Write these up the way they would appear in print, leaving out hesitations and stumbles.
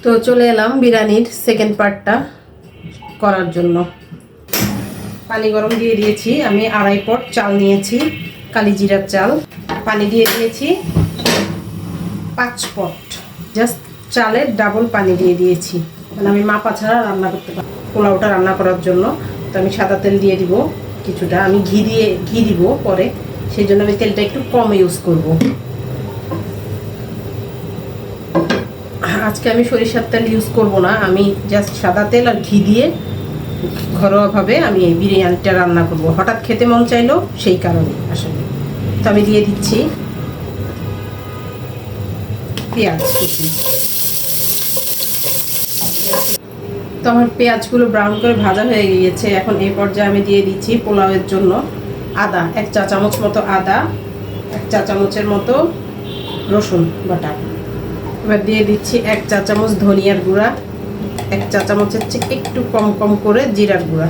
তো চলে এলাম বিরিয়ানির সেকেন্ড পার্টটা করার জন্য। পানি গরম দিয়ে দিয়েছি, আমি 2.5 পট চাল নিয়েছি, কালি জিরার চাল। পানি দিয়ে দিয়েছি 5 পট, জাস্ট চালের ডাবল পানি দিয়ে দিয়েছি। মানে আমি মাপা ছাড়া রান্না করতে পারি পোলাওটা রান্না করার জন্য। তো আমি সাদা তেল দিয়ে দিব কিছুটা, আমি ঘি দিব পরে, সেই জন্য আমি তেলটা একটু কম ইউজ করব। আজকে আমি সরিষার তেল ইউজ করব না, আমি জাস্ট সাদা তেল আর ঘি দিয়ে ঘরোয়াভাবে আমি এই বিরিয়ানিটা রান্না করব। হঠাৎ খেতে মন চাইলো সেই কারণে আসলে। তো আমি দিয়ে দিচ্ছি পেঁয়াজ কুচি। তো আমার পেঁয়াজগুলো ব্রাউন করে ভাজা হয়ে গিয়েছে। এখন এই পর্যায়ে আমি দিয়ে দিচ্ছি পোলাওয়ের জন্য আদা, 1 চা চামচ মতো আদা, 1 চা চামচের মতো রসুন বাটা। এবার দিয়ে দিচ্ছি 1 চা চামচ ধনিয়ার গুঁড়া, 1 চা চামচের চেয়ে একটু কম কম করে জিরার গুঁড়া।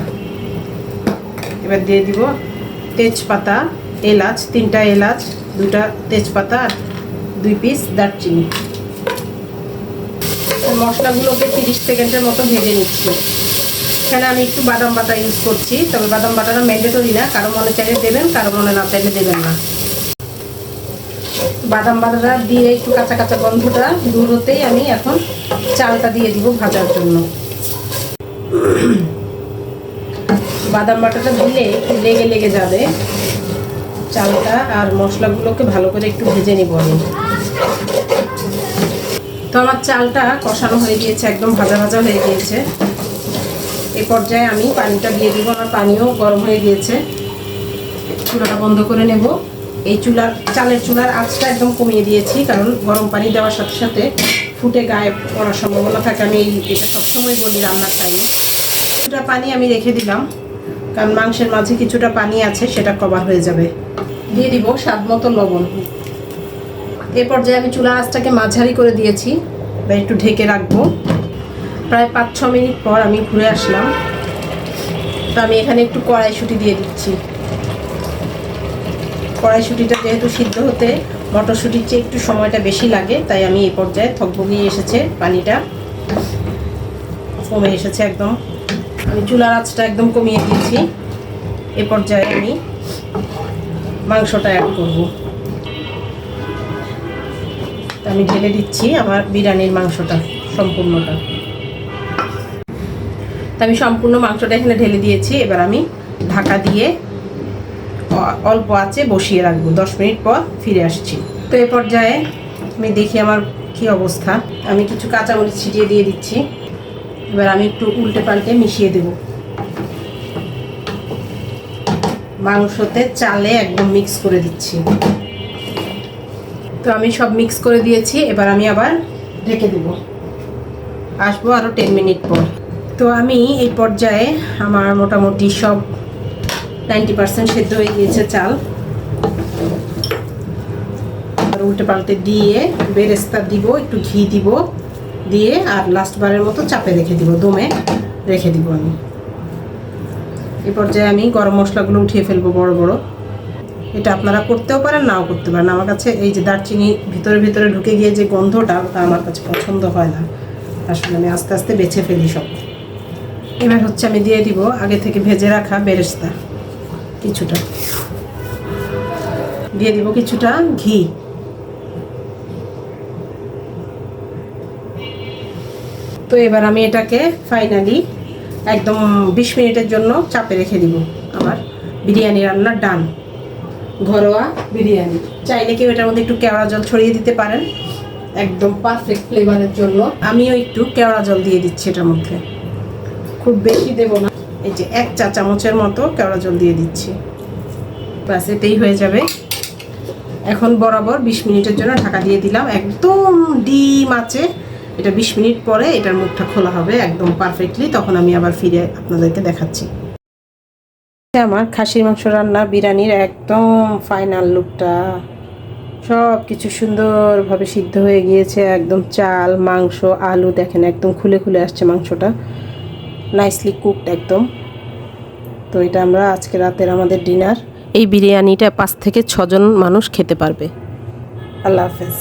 এবার দিয়ে দিব তেজপাতা, এলাচ, 3টা এলাচ, 2টা তেজপাতা আর 2 পিস দারচিনি। মশলাগুলোকে 30 সেকেন্ডের মতো ভেজে নিচ্ছি। এখানে আমি একটু বাদাম বাটা ইউজ করছি, তবে বাদাম বাটাটা ম্যান্ডেটরি না, কারো মনে চাইলে দেবেন, কারো মনে না চাইলে দেবেন না। বাদাম বাটাটা দিয়ে একটু কাঁচা কাঁচা গন্ধটা দূর হতেই আমি এখন চালটা দিয়ে দিব ভাজার জন্য। বাদাম বাটাটা দিলে একটু লেগে যাবে চালটা, আর মশলাগুলোকে ভালো করে একটু ভেজে নিব আমি। তো আমার চালটা কষানো হয়ে গিয়েছে, একদম ভাজা ভাজা হয়ে গিয়েছে। এই পর্যায়ে আমি পানিটা দিয়ে দিব, আমার পানিও গরম হয়ে গিয়েছে। চুলাটা বন্ধ করে নেব। এই চালের চুলার আঁচটা একদম কমিয়ে দিয়েছি, কারণ গরম পানি দেওয়ার সাথে সাথে ফুটে গায়ে পড়ার সম্ভাবনা থাকে। আমি এটা সবসময় বলি রান্নার টাইমে। কিছুটা পানি আমি রেখে দিলাম, কারণ মাংসের মাঝে কিছুটা পানি আছে, সেটা কভার হয়ে যাবে। দিয়ে দিব স্বাদ মতো লবণ। এ পর্যায়ে আমি চুলার আঁচটাকে মাঝারি করে দিয়েছি, বা একটু ঢেকে রাখবো। প্রায় 5-6 মিনিট পর আমি ঘুরে আসলাম। তো আমি এখানে একটু কড়াইশুঁটি দিয়ে দিচ্ছি। কড়াইশুঁটিটা যেহেতু সিদ্ধ হতে মটরশুঁটির চেয়ে একটু সময়টা বেশি লাগে, তাই আমি এই পর্যায়ে থকবগিয়ে এসেছে, পানিটা কমে এসেছে একদম। আমি চুলার আঁচটা একদম কমিয়ে দিয়েছি। এ পর্যায়ে আমি মাংসটা অ্যাড করব। আমি ঢেলে দিচ্ছি আমার বিরিয়ানির মাংসটা সম্পূর্ণটা। তো আমি সম্পূর্ণ মাংসটা এখানে ঢেলে দিয়েছি। এবার আমি ঢাকা দিয়ে অল্প আঁচে বসিয়ে রাখবো। 10 মিনিট পর ফিরে আসছি। তো এ পর্যায়ে আমি দেখি আমার কি অবস্থা। আমি কিছু কাঁচামরিচ ছিটিয়ে দিয়ে দিচ্ছি। এবার আমি একটু উল্টে পাল্টে মিশিয়ে দেব। মাংসতে চালে একদম মিক্স করে দিচ্ছি। তো আমি সব মিক্স করে দিয়েছি। এবার আমি আবার ঢেকে দেব, আসবো আরও 10 মিনিট পর। তো আমি এই পর্যায়ে আমার মোটামুটি সব 90% সেদ্ধ হয়ে গিয়েছে চাল। আর উল্টে পাল্টে দিয়ে বেরেস্তা দিব, একটু ঘি দিব, দিয়ে আর লাস্ট বারের মতো চাপে রেখে দিব, দমে রেখে দিব আমি। এই পর্যায়ে আমি গরম মশলাগুলো উঠিয়ে ফেলবো বড় বড়। এটা আপনারা করতেও পারেন, নাও করতে পারেন। আমার কাছে এই যে দারচিনি ভিতরে ভিতরে ঢুকে গিয়ে যে গন্ধটা, ওটা আমার কাছে পছন্দ হয় না আসলে। আমি আস্তে আস্তে বেছে ফেলি সব। এবার হচ্ছে আমি দিয়ে দিব আগে থেকে ভেজে রাখা বেরেস্তা, কিছুটা দিয়ে দিব, কিছুটা ঘি। তো এবার আমি এটাকে ফাইনালি একদম 20 মিনিটের জন্য চাপে রেখে দিব। আমার বিরিয়ানি রান্না ডান। ঘরোয়া বিরিয়ানি। চাইলে কেউ এটার মধ্যে একটু কেওড়া জল ছড়িয়ে দিতে পারেন, একদম পারফেক্ট ফ্লেভারের জন্য। আমিও একটু কেওড়া জল দিয়ে দিচ্ছি এটার মধ্যে, খুব বেশি দেব না। এই যে 1 চা চামচের মতো কেওড়া জল দিয়ে দিচ্ছি, ব্যাস এতেই হয়ে যাবে। এখন বরাবর 20 মিনিটের জন্য ঢাকা দিয়ে দিলাম, একদম ডিম আছে। এটা 20 মিনিট পরে এটার মুখটা খোলা হবে একদম পারফেক্টলি, তখন আমি আবার ফিরে আপনাদেরকে দেখাচ্ছি। আমার খাসির মাংস রান্না বিরিয়ানির একদম ফাইনাল লুকটা। সব কিছু সুন্দরভাবে সিদ্ধ হয়ে গিয়েছে, একদম চাল, মাংস, আলু দেখেন একদম খুলে খুলে আসছে মাংসটা, নাইসলি কুকড একদম। তো এটা আমরা আজকে রাতের আমাদের ডিনার। এই বিরিয়ানিটা 5 থেকে 6 জন মানুষ খেতে পারবে। আল্লাহ হাফেজ।